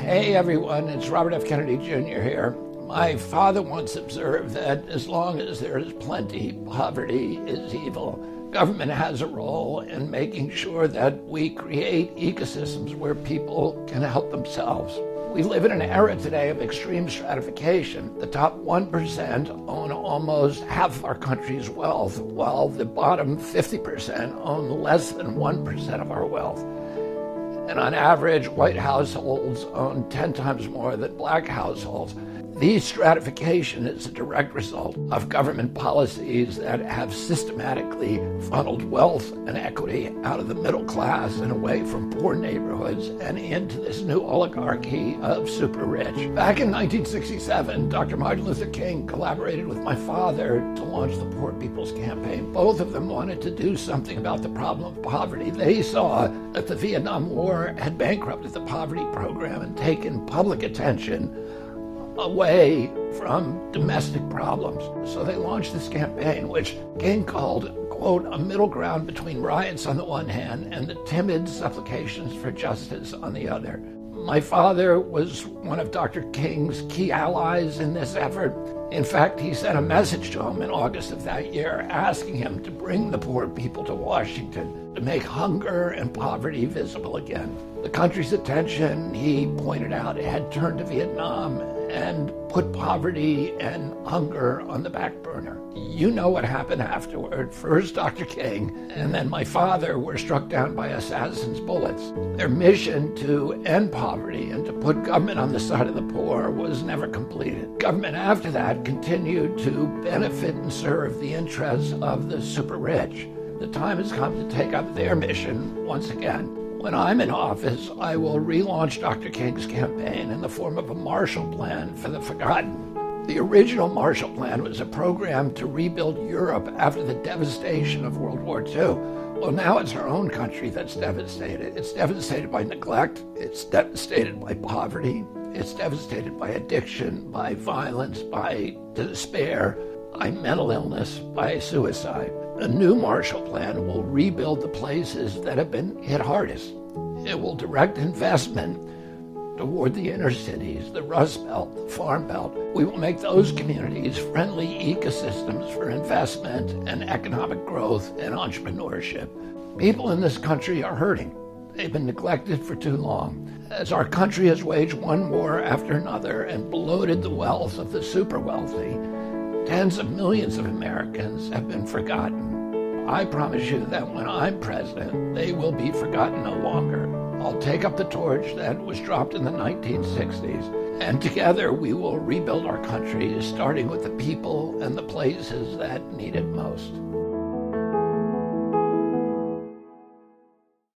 Hey everyone, it's Robert F. Kennedy Jr. here. My father once observed that as long as there is plenty, poverty is evil. Government has a role in making sure that we create ecosystems where people can help themselves. We live in an era today of extreme stratification. The top 1% own almost half of our country's wealth, while the bottom 50% own less than 1% of our wealth. And on average, white households own 10 times more than black households. This stratification is a direct result of government policies that have systematically funneled wealth and equity out of the middle class and away from poor neighborhoods and into this new oligarchy of super rich. Back in 1967, Dr. Martin Luther King collaborated with my father to launch the Poor People's Campaign. Both of them wanted to do something about the problem of poverty. They saw that the Vietnam War had bankrupted the poverty program and taken public attention away from domestic problems. So they launched this campaign, which King called, quote, a middle ground between riots on the one hand and the timid supplications for justice on the other. My father was one of Dr. King's key allies in this effort. In fact, he sent a message to him in August of that year asking him to bring the poor people to Washington to make hunger and poverty visible again. The country's attention, he pointed out, had turned to Vietnam and put poverty and hunger on the back burner. You know what happened afterward. First Dr. King and then my father were struck down by assassins' bullets. Their mission to end poverty and to put government on the side of the poor was never completed. Government after that continued to benefit and serve the interests of the super rich. The time has come to take up their mission once again. When I'm in office, I will relaunch Dr. King's campaign in the form of a Marshall Plan for the forgotten. The original Marshall Plan was a program to rebuild Europe after the devastation of World War II. Well, now it's our own country that's devastated. It's devastated by neglect. It's devastated by poverty. It's devastated by addiction, by violence, by despair, by mental illness, by suicide. A new Marshall Plan will rebuild the places that have been hit hardest. It will direct investment toward the inner cities, the Rust Belt, the Farm Belt. We will make those communities friendly ecosystems for investment and economic growth and entrepreneurship. People in this country are hurting. They've been neglected for too long. As our country has waged one war after another and bloated the wealth of the super wealthy, tens of millions of Americans have been forgotten. I promise you that when I'm president, they will be forgotten no longer. I'll take up the torch that was dropped in the 1960s, and together we will rebuild our country, starting with the people and the places that need it most.